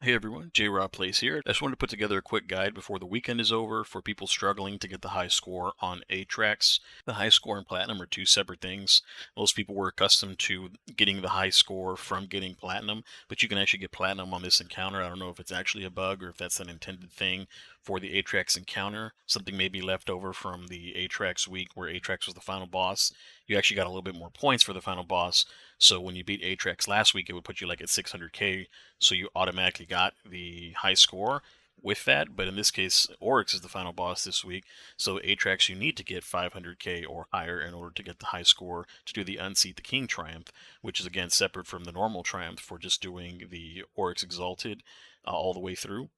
Hey everyone, J-Rob Plays here. I just wanted to put together a quick guide before the weekend is over for people struggling to get the high score on Atraks. The high score and platinum are two separate things. Most people were accustomed to getting the high score from getting platinum, but you can actually get platinum on this encounter. I don't know if it's actually a bug or if that's an intended thing for the Atraks encounter. Something may be left over from the Atraks week where Atraks was the final boss. You actually got a little bit more points for the final boss. So when you beat Atraks last week, it would put you like at 600k, so you automatically got the high score with that. But in this case, Oryx is the final boss this week, so Atrax you need to get 500k or higher in order to get the high score to do the Unseat the King triumph, which is again separate from the normal triumph for just doing the Oryx Exalted all the way through.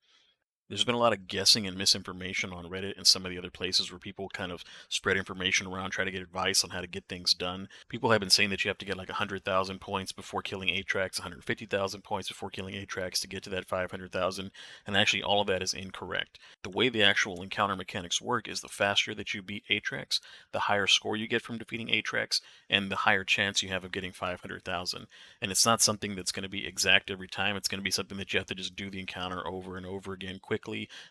There's been a lot of guessing and misinformation on Reddit and some of the other places where people kind of spread information around, try to get advice on how to get things done. People have been saying that you have to get like 100,000 points before killing Atrax, 150,000 points before killing Atrax to get to that 500,000, and actually all of that is incorrect. The way the actual encounter mechanics work is the faster that you beat Atrax, the higher score you get from defeating Atrax, and the higher chance you have of getting 500,000. And it's not something that's going to be exact every time. It's going to be something that you have to just do the encounter over and over again quickly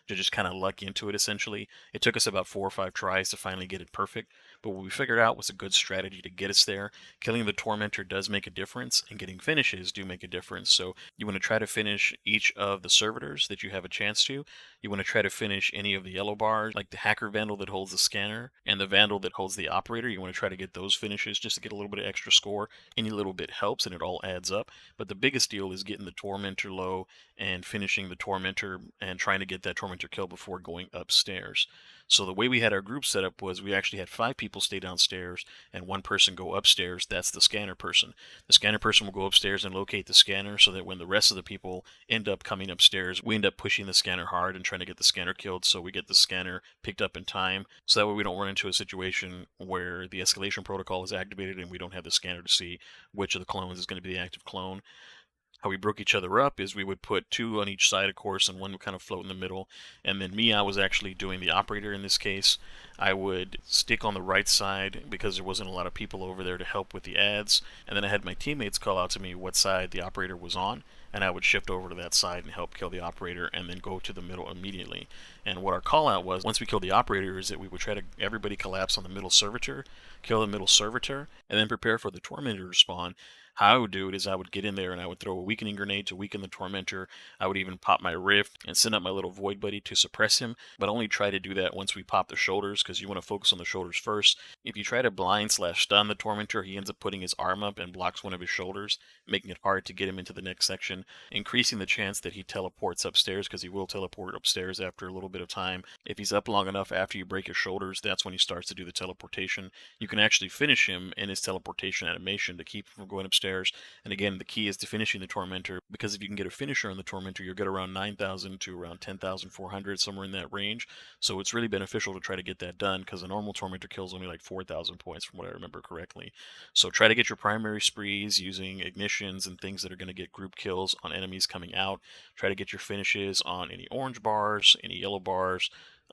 to just kind of luck into it, essentially. It took us about 4 or 5 tries to finally get it perfect, but what we figured out was a good strategy to get us there. Killing the Tormentor does make a difference, and getting finishes do make a difference. So you want to try to finish each of the servitors that you have a chance to. You want to try to finish any of the yellow bars, like the Hacker Vandal that holds the scanner and the Vandal that holds the operator. You want to try to get those finishes just to get a little bit of extra score. Any little bit helps, and it all adds up. But the biggest deal is getting the Tormentor low and finishing the Tormentor and trying to get that Tormentor kill before going upstairs. So the way we had our group set up was we actually had 5 people stay downstairs and 1 person go upstairs. That's the scanner person. The scanner person will go upstairs and locate the scanner so that when the rest of the people end up coming upstairs, we end up pushing the scanner hard and trying to get the scanner killed so we get the scanner picked up in time. So that way we don't run into a situation where the escalation protocol is activated and we don't have the scanner to see which of the clones is going to be the active clone. How we broke each other up is we would put 2 on each side, of course, and one would kind of float in the middle. And then me, I was actually doing the operator in this case. I would stick on the right side because there wasn't a lot of people over there to help with the ads. And then I had my teammates call out to me what side the operator was on, and I would shift over to that side and help kill the operator and then go to the middle immediately. And what our call out was, once we killed the operator, is that we would try to everybody collapse on the middle servitor, kill the middle servitor, and then prepare for the tormentor to spawn. How I would do it is I would get in there and I would throw a weakening grenade to weaken the Tormentor. I would even pop my Rift and send up my little Void Buddy to suppress him, but only try to do that once we pop the shoulders because you want to focus on the shoulders first. If you try to blind/stun the Tormentor, he ends up putting his arm up and blocks one of his shoulders, making it hard to get him into the next section, increasing the chance that he teleports upstairs because he will teleport upstairs after a little bit of time. If he's up long enough after you break his shoulders, that's when he starts to do the teleportation. You can actually finish him in his teleportation animation to keep him from going upstairs. And again, the key is to finishing the Tormentor, because if you can get a finisher on the Tormentor, you'll get around 9,000 to around 10,400, somewhere in that range. So it's really beneficial to try to get that done, because a normal Tormentor kills only like 4,000 points from what I remember correctly. So try to get your primary sprees using ignitions and things that are going to get group kills on enemies coming out. Try to get your finishes on any orange bars, any yellow bars.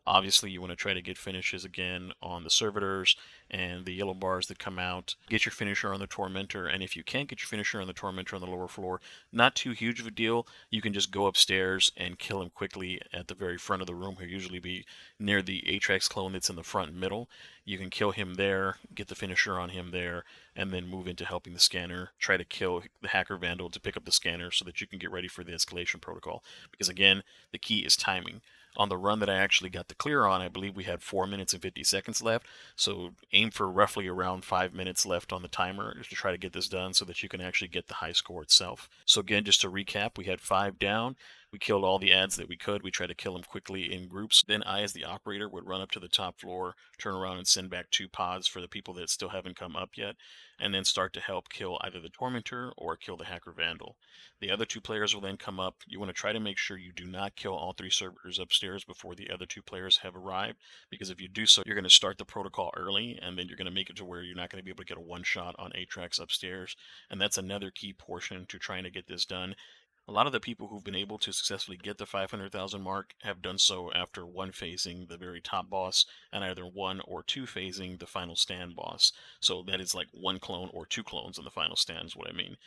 Obviously, you want to try to get finishes again on the servitors and the yellow bars that come out. Get your finisher on the Tormentor, and if you can't get your finisher on the Tormentor on the lower floor, not too huge of a deal. You can just go upstairs and kill him quickly at the very front of the room. He'll usually be near the Atrax clone that's in the front middle. You can kill him there, get the finisher on him there, and then move into helping the scanner. Try to kill the Hacker Vandal to pick up the scanner so that you can get ready for the escalation protocol. Because again, the key is timing. On the run that I actually got the clear on, I believe we had 4 minutes and 50 seconds left. So aim for roughly around 5 minutes left on the timer to try to get this done so that you can actually get the high score itself. So again, just to recap, we had 5 down. We killed all the ads that we could. We tried to kill them quickly in groups. Then I, as the operator, would run up to the top floor, turn around and send back 2 pods for the people that still haven't come up yet, and then start to help kill either the Tormentor or kill the Hacker Vandal. The other 2 players will then come up. You want to try to make sure you do not kill all 3 servitors upstairs before the other 2 players have arrived, because if you do so, you're going to start the protocol early, and then you're going to make it to where you're not going to be able to get a one-shot on Atrax upstairs. And that's another key portion to trying to get this done. A lot of the people who've been able to successfully get the 500,000 mark have done so after 1 phasing the very top boss and either 1 or 2 phasing the final stand boss. So that is like 1 clone or 2 clones in the final stand is what I mean.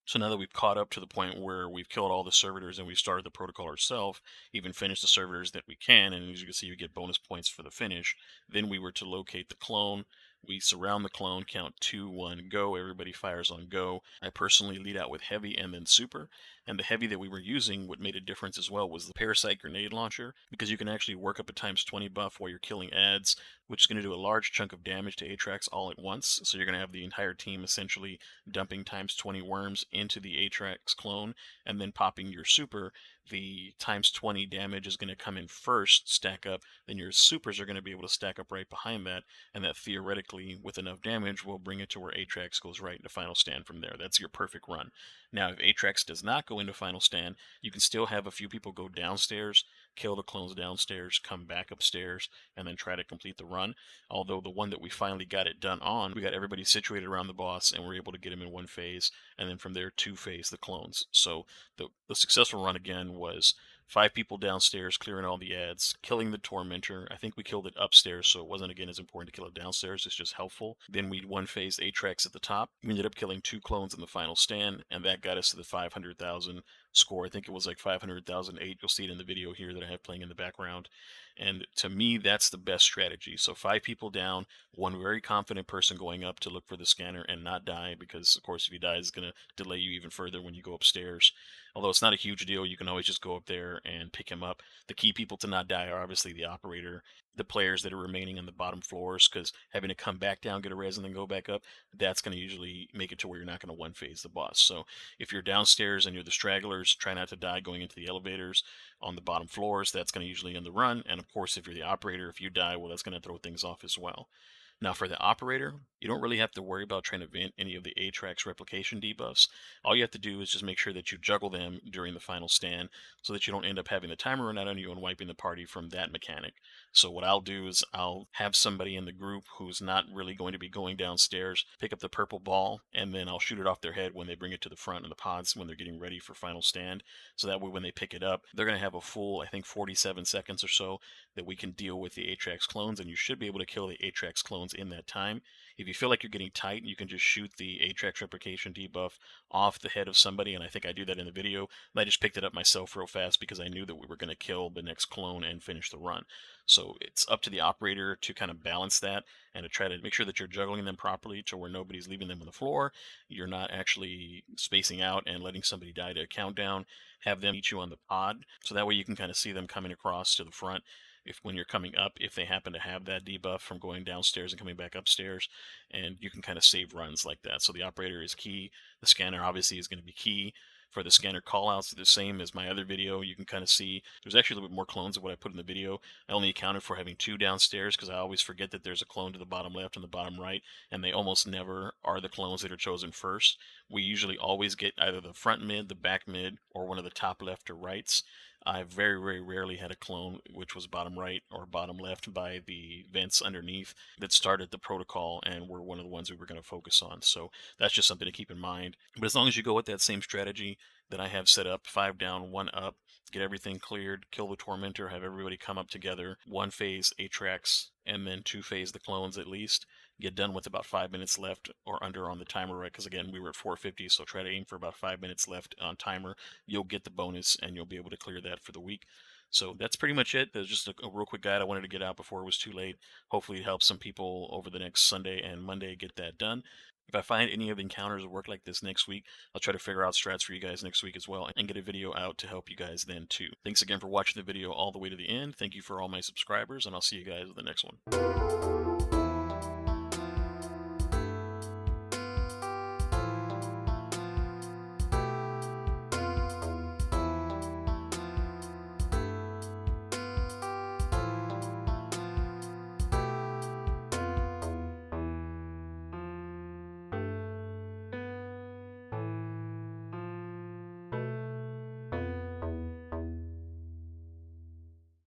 So now that we've caught up to the point where we've killed all the servitors and we started the protocol ourselves, even finished the servitors that we can, and as you can see, you get bonus points for the finish. Then we were to locate the clone. We surround the clone, count 2, 1, go. Everybody fires on go. I personally lead out with heavy and then super. And the heavy that we were using, what made a difference as well, was the parasite grenade launcher, because you can actually work up a times 20 buff while you're killing ads, which is going to do a large chunk of damage to Atrax all at once. So you're going to have the entire team essentially dumping times 20 worms into the Atrax clone and then popping your super. The times 20 damage is going to come in first, stack up, then your supers are going to be able to stack up right behind that, and that theoretically, with enough damage, will bring it to where Atrax goes right into final stand from there. That's your perfect run. Now, if Atrax does not go into final stand, you can still have a few people go downstairs, kill the clones downstairs, come back upstairs, and then try to complete the run. Although the one that we finally got it done on, we got everybody situated around the boss and we're able to get him in one phase, and then from there two-phase the clones. So the successful run again was 5 people downstairs clearing all the ads, killing the tormentor. I think we killed it upstairs, so it wasn't again as important to kill it downstairs. It's just helpful. Then we one-phased Atrax at the top. We ended up killing 2 clones in the final stand, and that got us to the 500,000 score. I think it was like 500,008. You'll see it in the video here that I have playing in the background. And to me, that's the best strategy. So 5 people down, one very confident person going up to look for the scanner and not die, because of course if he dies, it's going to delay you even further when you go upstairs. Although it's not a huge deal, you can always just go up there and pick him up. The key people to not die are obviously the operator, the players that are remaining on the bottom floors, because having to come back down, get a res, and then go back up, that's going to usually make it to where you're not going to one phase the boss. So if you're downstairs and you're the stragglers, try not to die going into the elevators on the bottom floors. That's going to usually end the run. And of course, if you're the operator, if you die, well, that's going to throw things off as well. Now, for the operator, you don't really have to worry about trying to vent any of the Atrax replication debuffs. All you have to do is just make sure that you juggle them during the final stand so that you don't end up having the timer run out on you and wiping the party from that mechanic. So what I'll do is I'll have somebody in the group who's not really going to be going downstairs pick up the purple ball, and then I'll shoot it off their head when they bring it to the front of the pods when they're getting ready for final stand. So that way when they pick it up, they're going to have a full, I think, 47 seconds or so that we can deal with the Atrax clones, and you should be able to kill the Atrax clones in that time. If you feel like you're getting tight, you can just shoot the Atrax replication debuff off the head of somebody, and I think I do that in the video. I just picked it up myself real fast because I knew that we were going to kill the next clone and finish the run. So it's up to the operator to kind of balance that and to try to make sure that you're juggling them properly to where nobody's leaving them on the floor. You're not actually spacing out and letting somebody die to a countdown. Have them meet you on the pod, so that way you can kind of see them coming across to the front if when you're coming up, if they happen to have that debuff from going downstairs and coming back upstairs, and you can kind of save runs like that. So the operator is key. The scanner obviously is going to be key. For the scanner callouts, the same as my other video. You can kind of see there's actually a little bit more clones of what I put in the video. I only accounted for having 2 downstairs because I always forget that there's a clone to the bottom left and the bottom right, and they almost never are the clones that are chosen first. We usually always get either the front mid, the back mid, or one of the top left or rights. I very, very rarely had a clone which was bottom right or bottom left by the vents underneath that started the protocol and were one of the ones we were going to focus on. So that's just something to keep in mind. But as long as you go with that same strategy that I have set up, 5 down, 1 up, get everything cleared, kill the tormentor, have everybody come up together, 1 phase Atrax, and then 2 phase the clones at least. Get done with about 5 minutes left or under on the timer, right? Because again, we were at 450, so try to aim for about 5 minutes left on timer. You'll get the bonus and you'll be able to clear that for the week. So that's pretty much it. There's just a real quick guide I wanted to get out before it was too late. Hopefully it helps some people over the next Sunday and Monday get that done. If I find any of the encounters work like this next week, I'll try to figure out strats for you guys next week as well and get a video out to help you guys then too. Thanks again for watching the video all the way to the end. Thank you for all my subscribers, and I'll see you guys in the next one.